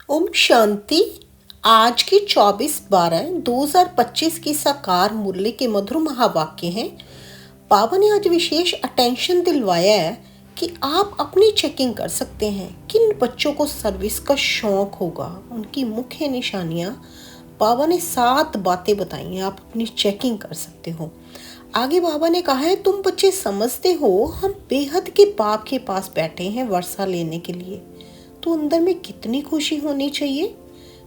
ओम शांति। आज की 24/12/2025 की साकार मुरली के मधुर महावाक्य हैं। बाबा ने आज विशेष अटेंशन दिलवाया है कि आप अपनी चेकिंग कर सकते हैं। किन बच्चों को सर्विस का शौक होगा, उनकी मुख्य निशानियां बाबा ने 7 बातें बताई हैं। आप अपनी चेकिंग कर सकते हो। आगे बाबा ने कहा है, तुम बच्चे समझते हो हम बेहद के बाप के पास बैठे हैं वर्षा लेने के लिए, तो अंदर में कितनी खुशी होनी चाहिए।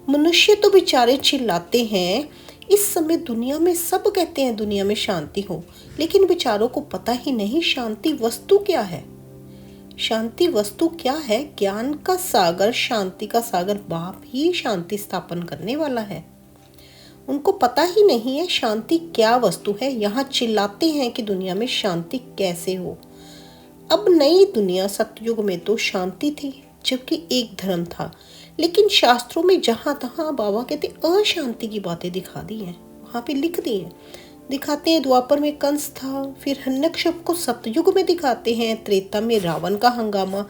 मनुष्य तो बेचारे चिल्लाते हैं, इस समय दुनिया में सब कहते हैं दुनिया में शांति हो, लेकिन बेचारों को पता ही नहीं शांति वस्तु क्या है। शांति वस्तु क्या है? ज्ञान का सागर, शांति का सागर बाप ही शांति स्थापन करने वाला है। उनको पता ही नहीं है शांति क्या वस्तु है। यहाँ चिल्लाते हैं कि दुनिया में शांति कैसे हो। अब नई दुनिया, सतयुग में तो शांति थी जबकि एक धर्म था, लेकिन शास्त्रों में जहां तहां बाबा कहते अशांति की बातें दिखा दी हैं, वहां पे लिख दी हैं। दिखाते हैं द्वापर में कंस था, फिर हिरण्यकश्यप को सतयुग में दिखाते हैं, त्रेता में रावण का हंगामा,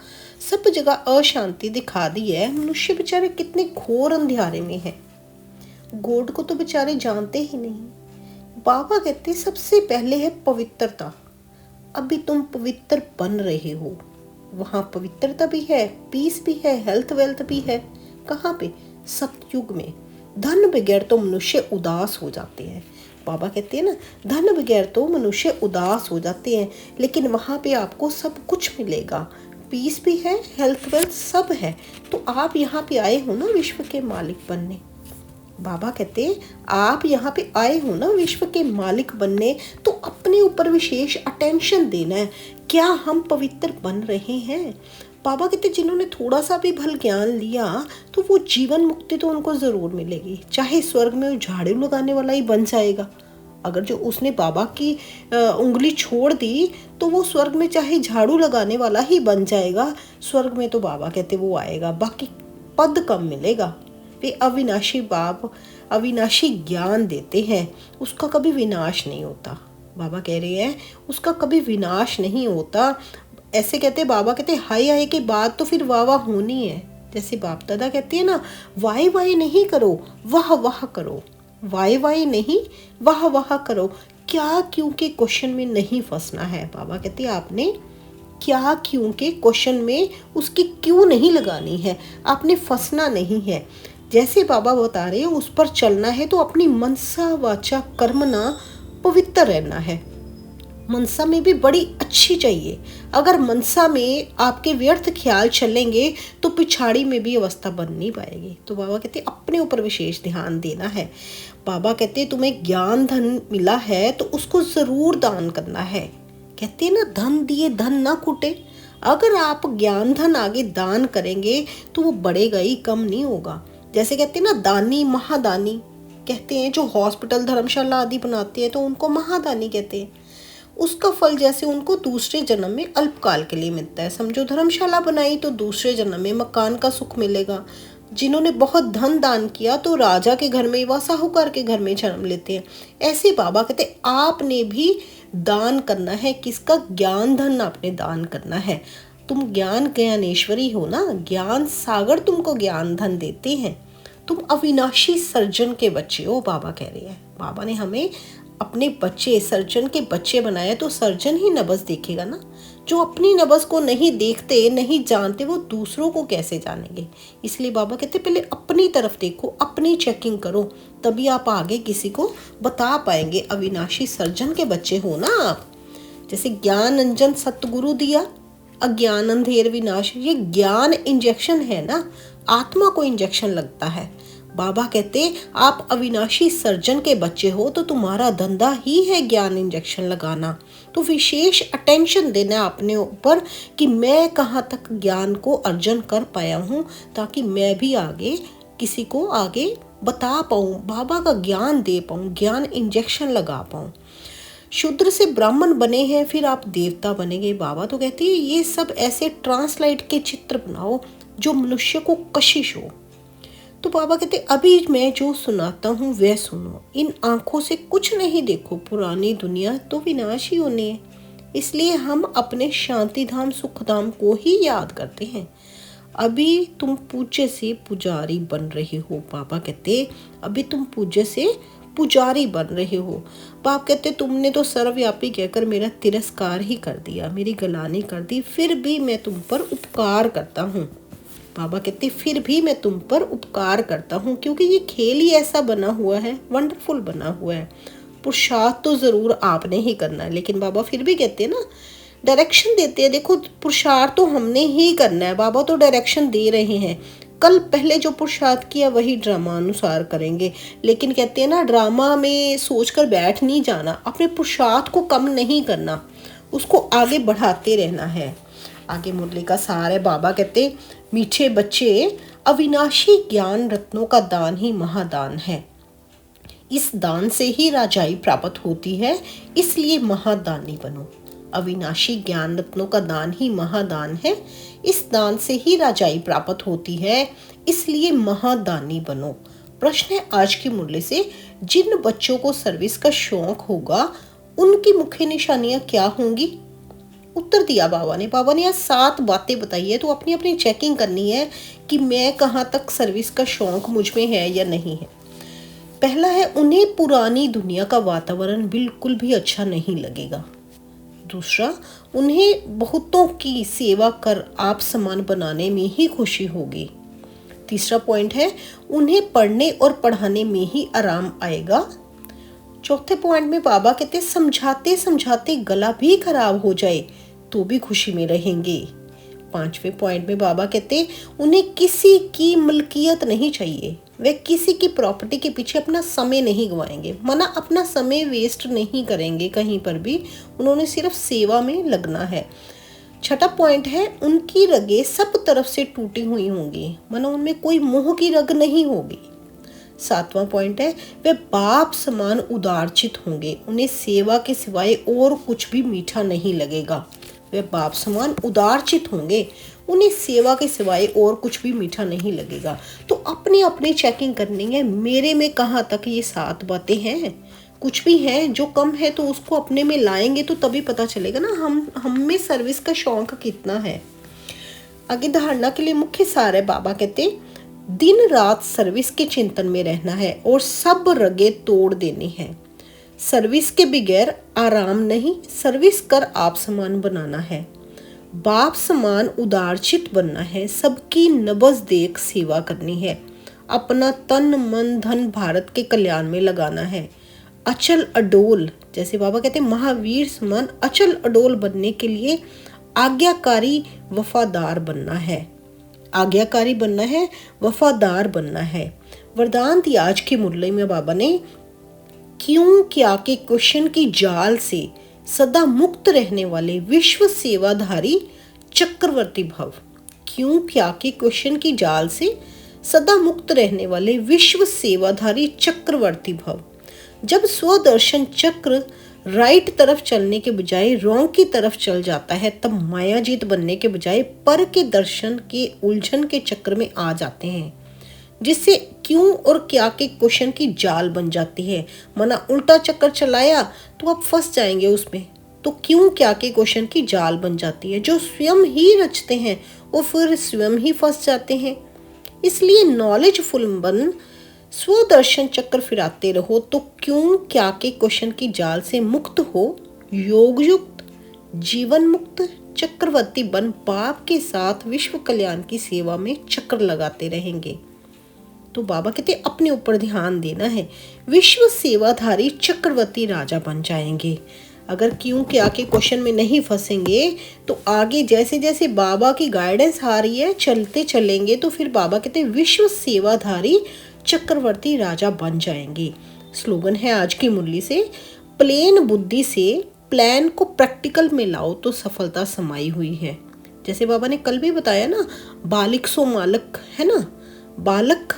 सब जगह अशांति दिखा दी है। मनुष्य बेचारे कितने घोर अंधियारे में है। गॉड को तो बेचारे जानते ही नहीं। बाबा कहते सबसे पहले है पवित्रता। अभी तुम पवित्र बन रहे हो, वहां पवित्रता भी है, पीस भी है, हेल्थ वेल्थ भी है। कहाँ पे? सतयुग में। धन बगैर तो मनुष्य उदास हो जाते हैं। बाबा कहते हैं ना, धन बगैर तो मनुष्य उदास हो जाते हैं, लेकिन वहां पे आपको सब कुछ मिलेगा। पीस भी है, हेल्थ वेल्थ सब है। तो आप यहाँ पे आए हो ना विश्व के मालिक बनने। बाबा कहते आप यहाँ पे आए हो ना विश्व के मालिक बनने, तो अपने ऊपर विशेष अटेंशन देना है। क्या हम पवित्र बन रहे हैं? बाबा कहते जिन्होंने थोड़ा सा भी भल ज्ञान लिया तो वो जीवन मुक्ति तो उनको जरूर मिलेगी, चाहे स्वर्ग में वो झाड़ू लगाने वाला ही बन जाएगा। अगर जो उसने बाबा की उंगली छोड़ दी तो वो स्वर्ग में चाहे झाड़ू लगाने वाला ही बन जाएगा। स्वर्ग में तो बाबा कहते वो आएगा, बाकी पद कम मिलेगा। वे अविनाशी बाप अविनाशी ज्ञान देते हैं, उसका कभी विनाश नहीं होता। बाबा कह रहे हैं उसका कभी विनाश नहीं होता। ऐसे कहते बाबा कहते हाय हाय के बाद तो फिर वाह वाह होनी है। जैसे बाप दादा कहते हैं ना, वाई वाई नहीं करो, वाह वाह करो। वाई वाई नहीं, वाह वाह करो। क्या क्यों के क्वेश्चन में नहीं फंसना है। बाबा कहते आपने क्या क्यों के क्वेश्चन में उसकी क्यों नहीं लगानी है, आपने फंसना नहीं है। जैसे बाबा बता रहे हैं उस पर चलना है, तो अपनी मनसा वाचा कर्मना पवित्र रहना है। मनसा में भी बड़ी अच्छी चाहिए। अगर मनसा में आपके व्यर्थ ख्याल चलेंगे तो पिछाड़ी में भी अवस्था बन नहीं पाएगी। तो बाबा कहते अपने ऊपर विशेष ध्यान देना है। बाबा कहते तुम्हें ज्ञान धन मिला है तो उसको जरूर दान करना है। कहते हैं ना, धन दिए धन ना कूटे। अगर आप ज्ञान धन आगे दान करेंगे तो वो बढ़ेगा ही, कम नहीं होगा। जैसे कहते हैं ना, दानी महादानी कहते हैं, जो हॉस्पिटल धर्मशाला आदि बनाते हैं तो उनको महादानी कहते हैं। उसका फल जैसे उनको दूसरे जन्म में अल्पकाल के लिए मिलता है। समझो धर्मशाला बनाई तो दूसरे जन्म में मकान का सुख मिलेगा। जिन्होंने बहुत धन दान किया तो राजा के घर में व साहूकार के घर में जन्म लेते हैं। ऐसे बाबा कहते आपने भी दान करना है। किसका? ज्ञान धन आपने दान करना है। तुम ज्ञान ज्ञानेश्वरी हो ना, ज्ञान सागर तुमको ज्ञान धन देते हैं। तुम अविनाशी सर्जन के बच्चे हो, बाबा कह रहे हैं। बाबा ने हमें अपने बच्चे, सर्जन के बच्चे बनाए, तो सर्जन ही नब्ज देखेगा ना। जो अपनी नब्ज को नहीं देखते, नहीं जानते, वो दूसरों को कैसे जानेंगे। इसलिए बाबा कहते पहले अपनी तरफ देखो, अपनी चेकिंग करो, तभी आप आगे किसी को बता पाएंगे। अविनाशी सर्जन के बच्चे हो ना आप। जैसे ज्ञान अंजन सतगुरु दिया, अज्ञान अंधेर विनाश, ये ज्ञान इंजेक्शन है ना, आत्मा को इंजेक्शन लगता है। बाबा कहते आप अविनाशी सर्जन के बच्चे हो तो तुम्हारा धंधा ही है ज्ञान इंजेक्शन लगाना। तो विशेष अटेंशन देना अपने ऊपर कि मैं कहाँ तक ज्ञान को अर्जन कर पाया हूँ, ताकि मैं भी आगे किसी को आगे बता पाऊँ, बाबा का ज्ञान दे पाऊँ, ज्ञान इंजेक्शन लगा पाऊँ। शूद्र से ब्राह्मण बने हैं, फिर आप देवता बनेंगे। बाबा तो कहती है ये सब ऐसे ट्रांसलाइट के चित्र बनाओ जो मनुष्य को कशिश हो। तो बाबा कहते अभी मैं जो सुनाता हूँ वह सुनो, इन आंखों से कुछ नहीं देखो, पुरानी दुनिया तो विनाश ही होनी है। इसलिए हम अपने शांति धाम सुख धाम को ही याद करते हैं। अभी तुम पूज्य से पुजारी बन रहे हो। बाबा कहते अभी तुम पूज्य से पुजारी बन रहे हो। बाप कहते तुमने तो सर्वव्यापी कहकर मेरा तिरस्कार ही कर दिया, मेरी गलानी कर दी, फिर भी मैं तुम पर उपकार करता हूँ। बाबा कहते फिर भी मैं तुम पर उपकार करता हूँ, क्योंकि ये खेल ही ऐसा बना हुआ है, वंडरफुल बना हुआ है। पुरुषार्थ तो ज़रूर आपने ही करना है, लेकिन बाबा फिर भी कहते हैं ना, डायरेक्शन देते हैं। देखो पुरुषार्थ तो हमने ही करना है, बाबा तो डायरेक्शन दे रहे हैं। कल पहले जो पुरुषार्थ किया वही ड्रामा अनुसार करेंगे, लेकिन कहते हैं ना ड्रामा में सोचकर बैठ नहीं जाना, अपने पुरुषार्थ को कम नहीं करना, उसको आगे बढ़ाते रहना है। आगे मुरली का सार है। बाबा कहते मीठे बच्चे, अविनाशी ज्ञान रत्नों का दान ही महादान है। इस दान से ही राजाई प्राप्त होती है, इसलिए महादानी बनो। अविनाशी ज्ञान रत्नों का दान ही महादान है, इस दान से ही राजाई प्राप्त होती है, इसलिए महादानी बनो। प्रश्न है आज की मुरली से, जिन बच्चों को सर्विस का शौक होगा उनकी मुख्य निशानियां क्या होंगी? उत्तर दिया बाबा ने। बाबा ने यहाँ 7 बातें बताई है, तो अपनी अपनी चेकिंग करनी है कि मैं कहाँ तक सर्विस का शौक मुझ में है या नहीं है। पहला है, उन्हें पुरानी दुनिया का वातावरण बिल्कुल भी अच्छा नहीं लगेगा। दूसरा, उन्हें बहुतों की सेवा कर आप समान बनाने में ही खुशी होगी। तीसरा पॉइंट है, उन्हें पढ़ने और पढ़ाने में ही आराम आएगा। चौथे पॉइंट में बाबा कहते समझाते समझाते गला भी खराब हो जाए तो भी खुशी में रहेंगे। 5वें पॉइंट में बाबा कहते उन्हें किसी की मलकियत नहीं चाहिए, वे किसी की प्रॉपर्टी के पीछे अपना समय नहीं गवाएंगे, माना अपना समय वेस्ट नहीं करेंगे कहीं पर भी, उन्होंने सिर्फ सेवा में लगना है। 6ठा पॉइंट है, उनकी रगें सब तरफ से टूटी हुई होंगी, माना उनमें कोई मोह की रग नहीं होगी। 7वां पॉइंट है, वे बाप समान उदारचित होंगे, उन्हें सेवा के सिवाय और कुछ भी मीठा नहीं लगेगा। वे बाप समान उदारचित होंगे, उन्हें सेवा के सिवाय और कुछ भी मीठा नहीं लगेगा। तो अपनी अपनी चेकिंग करनी है, मेरे में कहाँ तक ये 7 बातें हैं। कुछ भी है जो कम है तो उसको अपने में लाएंगे तो तभी पता चलेगा ना हम में सर्विस का शौक कितना है। आगे धारणा के लिए मुख्य सार है। बाबा कहते दिन रात सर्विस के चिंतन में रहना है और सब रगे तोड़ देनी है। सर्विस के बगैर आराम नहीं, सर्विस कर आप समान बनाना है, बाप समान उदारचित बनना है, सबकी नबज देख सेवा करनी है, अपना तन मन धन भारत के कल्याण में लगाना है। अचल अडोल, जैसे बाबा कहते महावीर समान अचल अडोल बनने के लिए आज्ञाकारी वफादार बनना है, आज्ञाकारी बनना है, वफादार बनना है। वरदान दी आज की मुरली में बाबा ने क्यों क्या के क्वेश्चन की जाल से सदा मुक्त रहने वाले विश्व सेवाधारी चक्रवर्ती भव। क्यों क्या के क्वेश्चन की जाल से सदा मुक्त रहने वाले विश्व सेवाधारी चक्रवर्ती भव। जब स्वदर्शन चक्र राइट तरफ चलने के बजाय रॉन्ग की तरफ चल जाता है, तब मायाजीत बनने के बजाय पर के दर्शन के उलझन के चक्र में आ जाते हैं, जिससे क्यों और क्या के क्वेश्चन की जाल बन जाती है। माना उल्टा चक्कर चलाया तो आप फंस जाएंगे उसमें, तो क्यों क्या के क्वेश्चन की जाल बन जाती है, जो स्वयं ही रचते हैं वो फिर स्वयं ही फंस जाते हैं। इसलिए नॉलेजफुल बन स्वदर्शन चक्र फिराते रहो तो क्यों क्या के क्वेश्चन की जाल से मुक्त हो, योग युक्त जीवन मुक्त चक्रवर्ती बन बाप के साथ विश्व कल्याण की सेवा में चक्र लगाते रहेंगे। तो बाबा कहते अपने ऊपर ध्यान देना है, विश्व सेवाधारी चक्रवर्ती राजा बन जाएंगे। अगर क्यों क्या के क्वेश्चन में नहीं फंसेंगे तो आगे जैसे जैसे बाबा की गाइडेंस आ रही है चलते चलेंगे, तो फिर बाबा कहते विश्व सेवाधारी चक्रवर्ती राजा बन जाएंगे। स्लोगन है आज की मुरली से, प्लेन बुद्धि से प्लान को प्रैक्टिकल में लाओ तो सफलता समाई हुई है। जैसे बाबा ने कल भी बताया ना, बालिक सो मालिक है ना, बालक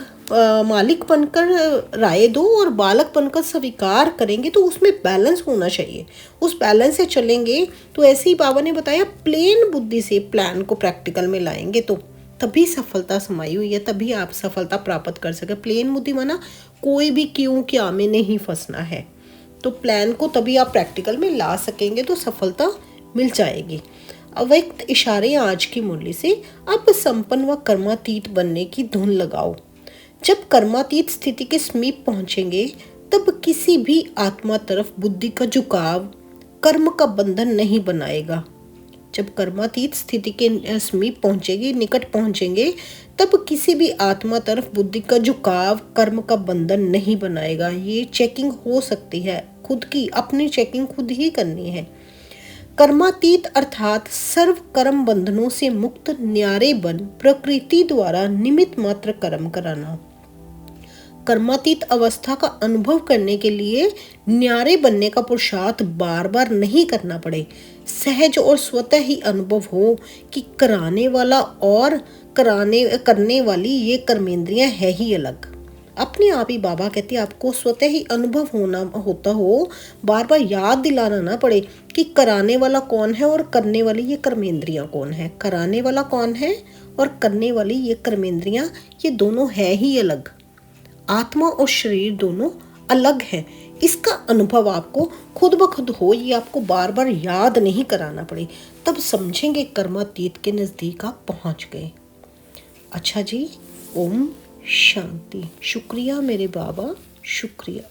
मालिक बनकर राय दो और बालक बनकर स्वीकार करेंगे, तो उसमें बैलेंस होना चाहिए, उस बैलेंस से चलेंगे। तो ऐसे ही बाबा ने बताया प्लेन बुद्धि से प्लान को प्रैक्टिकल में लाएंगे तो तभी सफलता समाई हुई है, तभी आप सफलता प्राप्त कर सके। प्लेन बुद्धि माना कोई भी क्यों क्या में नहीं फंसना है, तो प्लान को तभी आप प्रैक्टिकल में ला सकेंगे तो सफलता मिल जाएगी। अव्यक्त इशारे आज की मुरली से अब संपन्न व कर्मातीत बनने की धुन लगाओ। जब कर्मातीत स्थिति के समीप पहुंचेंगे तब किसी भी आत्मा तरफ बुद्धि का झुकाव कर्म का बंधन नहीं बनाएगा। जब कर्मातीत स्थिति के समीप पहुंचेंगे, निकट पहुंचेंगे, तब किसी भी आत्मा तरफ बुद्धि का झुकाव कर्म का बंधन नहीं बनाएगा। ये चेकिंग हो सकती है, खुद की अपनी चेकिंग खुद ही करनी है। कर्मातीत अर्थात सर्व कर्म बंधनों से मुक्त न्यारे बन प्रकृति द्वारा निमित्त मात्र कर्म कराना। कर्मातीत अवस्था का अनुभव करने के लिए न्यारे बनने का पुरुषार्थ बार बार नहीं करना पड़े। सहज और स्वतः ही अनुभव हो कि कराने वाला और करने वाली ये कर्मेंद्रियां है ही अलग। अपने आप ही बाबा कहते हैं आपको स्वतः ही अनुभव होता हो, बार बार याद दिलाना ना पड़े कि कराने वाला कौन है और करने वाली ये कर्मेंद्रियां कौन है। कराने वाला कौन है और करने वाली ये कर्मेंद्रियां, ये दोनों है ही अलग। आत्मा और शरीर दोनों अलग हैं। इसका अनुभव आपको खुद ब खुद हो, ये आपको बार बार याद नहीं कराना पड़े, तब समझेंगे कर्मातीत के नज़दीक आप पहुंच गए। अच्छा जी, ओम शांति। शुक्रिया मेरे बाबा, शुक्रिया।